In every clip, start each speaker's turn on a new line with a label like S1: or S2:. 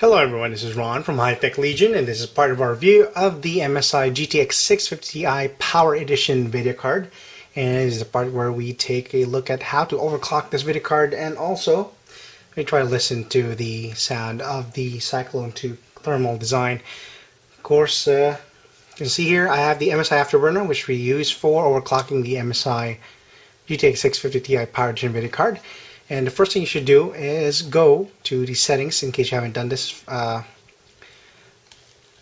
S1: Hello everyone, this is Ron from High Tech Legion, and this is part of our review of the MSI GTX 650Ti Power Edition video card. And this is the part where we take a look at how to overclock this video card, and also we try to listen to the sound of the Cyclone II Thermal design. Of course, you can see here I have the MSI Afterburner, which we use for overclocking the MSI GTX 650Ti Power Edition video card. And the first thing you should do is go to the settings, in case you haven't done this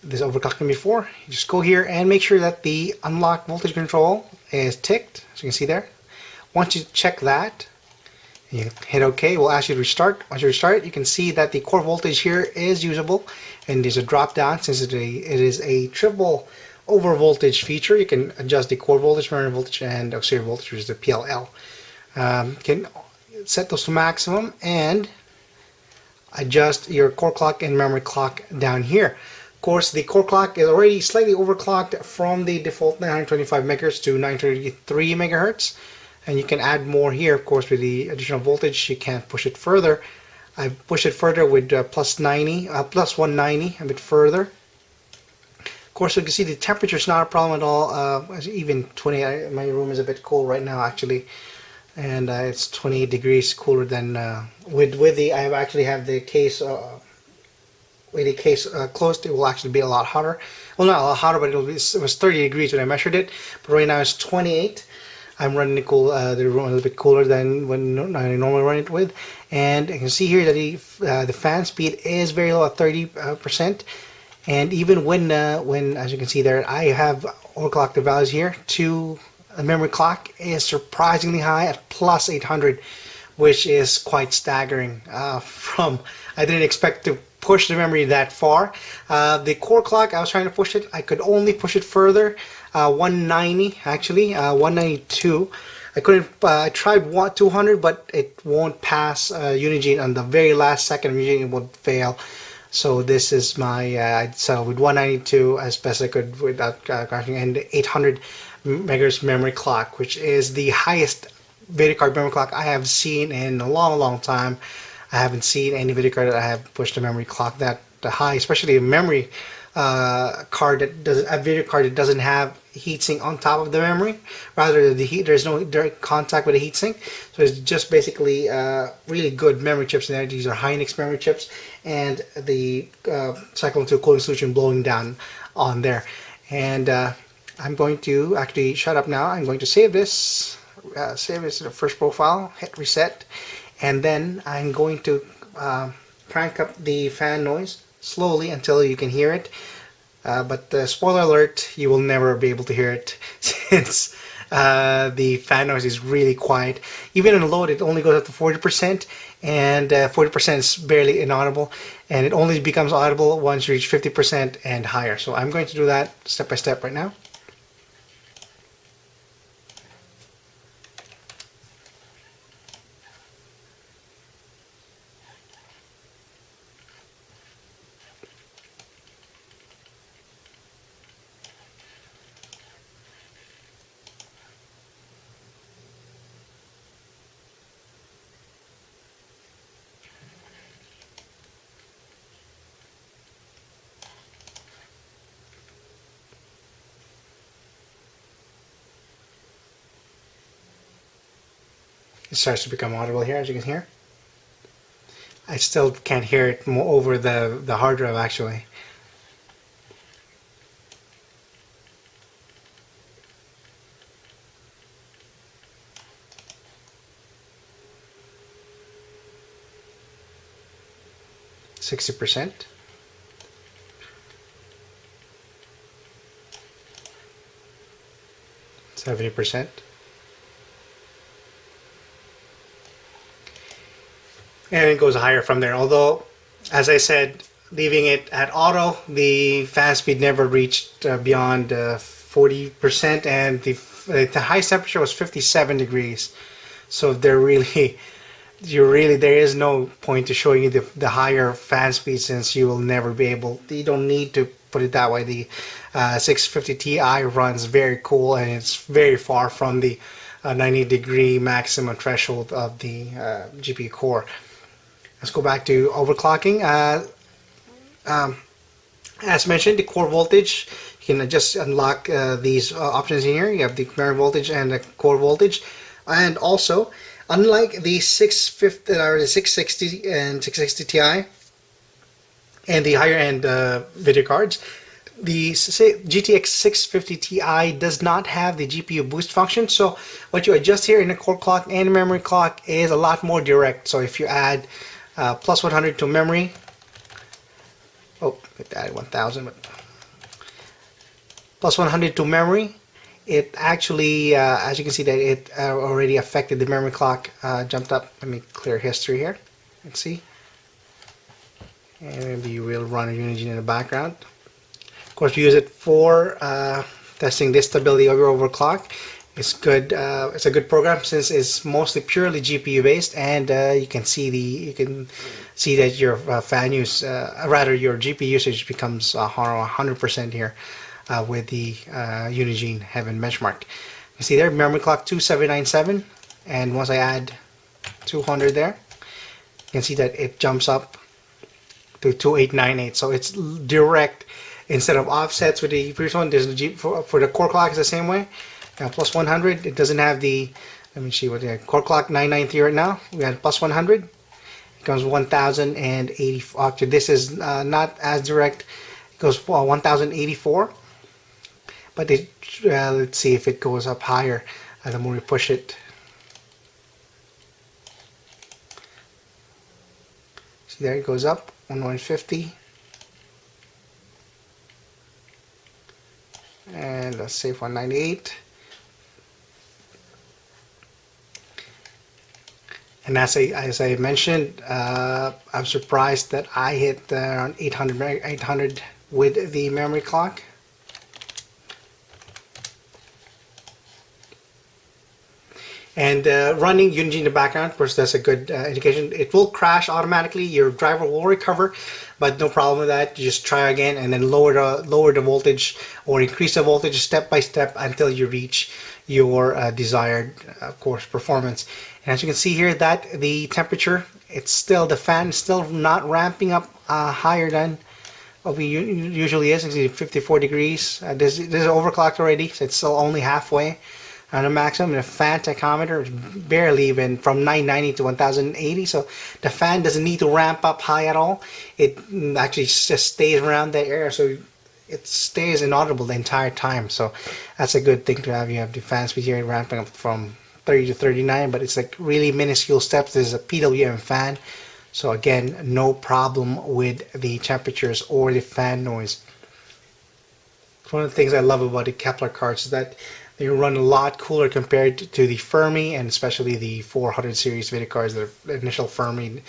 S1: overclocking before. You just go here and make sure that the unlock voltage control is ticked, as you can see there. Once you check that, you hit OK, it will ask you to restart. Once you restart it, you can see that the core voltage here is usable, and there's a drop down. Since it is a triple over voltage feature, you can adjust the core voltage, memory voltage, and auxiliary voltage, which is the PLL. You can set those to maximum and adjust your core clock and memory clock down here. Of course, the core clock is already slightly overclocked from the default 925 MHz to 933 MHz, and you can add more here. Of course, with the additional voltage, you can't push it further. I push it further with plus 190, a bit further. Of course, you can see the temperature is not a problem at all. Even 20. My room is a bit cool right now, actually. And it's 28 degrees cooler than with the I actually have the case with the case closed. It will actually be a lot hotter. Well, not a lot hotter, but it was 30 degrees when I measured it. But right now it's 28. I'm running the room a little bit cooler than when I normally run it with. And you can see here that the fan speed is very low at 30%. And even when as you can see there, I have overclocked the values here to. The memory clock is surprisingly high at plus 800, which is quite staggering. I didn't expect to push the memory that far. The core clock, I was trying to push it. I could only push it further, 190 actually, 192. I couldn't. I tried 200, but it won't pass Unigine on the very last second. Unigine would fail. So this is my I settled with 192 as best I could without crashing, and 800 megahertz memory clock, which is the highest video card memory clock I have seen in a long time. I haven't seen any video card that I have pushed a memory clock that high, especially a memory card that doesn't a video card that doesn't have heatsink on top of the memory. Rather, there's no direct contact with the heatsink, so it's just basically really good memory chips in there. These are Hynix memory chips, and the Cyclone II cooling solution blowing down on there. And I'm going to actually shut up now. I'm going to save this to the first profile, hit reset, and then I'm going to crank up the fan noise slowly until you can hear it. But spoiler alert, you will never be able to hear it since the fan noise is really quiet. Even on load, it only goes up to 40%, and 40% is barely inaudible, and it only becomes audible once you reach 50% and higher. So I'm going to do that step by step right now. It starts to become audible here, as you can hear. I still can't hear it over the hard drive, actually. %60, 70%. And it goes higher from there. Although, as I said, leaving it at auto, the fan speed never reached beyond 40%, and the highest temperature was 57 degrees. So there is no point to showing you the higher fan speed, since you will never be able. You don't need to put it that way. The 650 Ti runs very cool, and it's very far from the 90-degree maximum threshold of the GPU core. Let's go back to overclocking. As mentioned, the core voltage, you can just unlock these options in here. You have the memory voltage and the core voltage. And also, unlike the 650 or the 660 and 660 Ti and the higher end video cards, the GTX 650 Ti does not have the GPU boost function. So what you adjust here in the core clock and the memory clock is a lot more direct. So if you add plus 100 to memory, oh, it added 1000, but plus 100 to memory, it actually, as you can see, that it already affected the memory clock, jumped up. Let me clear history here. Let's see. And maybe we'll run a Unigine in the background. Of course, we use it for testing the stability of your overclock. It's good. It's a good program since it's mostly purely GPU based, and you can see that your fan use, rather your GPU usage becomes 100% here with the Unigine Heaven benchmark. You see there, memory clock 2797, and once I add 200 there, you can see that it jumps up to 2898. So it's direct instead of offsets with the previous one. There's for the core clock is the same way. Plus 100, it doesn't have the, let me see what the core clock 993 right now. We had plus 100. It goes 1080. Actually, this is not as direct. It goes for 1084. But let's see if it goes up higher the more we push it. See there, it goes up 1150. And let's say 198. And as I mentioned, I'm surprised that I hit around 800 with the memory clock. And running Unigine in the background, of course, that's a good indication. It will crash automatically. Your driver will recover, but no problem with that. You just try again and then lower the voltage or increase the voltage step by step until you reach your desired, of course, performance. And as you can see here, that the temperature, it's still, the fan is still not ramping up higher than what we usually is. It's 54 degrees. This is overclocked already, so it's still only halfway on the maximum. The fan tachometer is barely even from 990 to 1080, so the fan doesn't need to ramp up high at all. It actually just stays around that area, so it stays inaudible the entire time. So that's a good thing to have. You have the fan speed here ramping up from 30 to 39, but it's like really minuscule steps. This is a PWM fan, so again, no problem with the temperatures or the fan noise. One of the things I love about the Kepler cards is that they run a lot cooler compared to the Fermi, and especially the 400 series video cards, the initial Fermi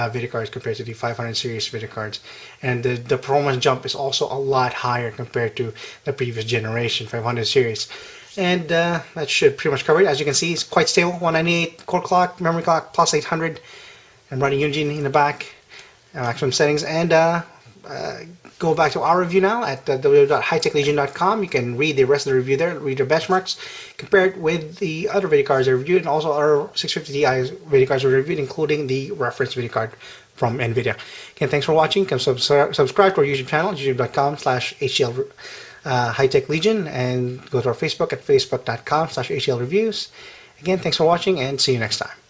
S1: video cards compared to the 500 series video cards. And the performance jump is also a lot higher compared to the previous generation 500 series. And that should pretty much cover it. As you can see, it's quite stable. 198 core clock, memory clock, plus 800. I'm running Unigine in the back, maximum settings, and go back to our review now at www.hightechlegion.com. You can read the rest of the review there, read the benchmarks, compare it with the other video cards I reviewed, and also our 650 Ti video cards we reviewed, including the reference video card from NVIDIA. Again, thanks for watching. Come subscribe to our YouTube channel, youtube.com/HTL Hightech Legion, and go to our Facebook at facebook.com/HTL Reviews. Again, thanks for watching, and see you next time.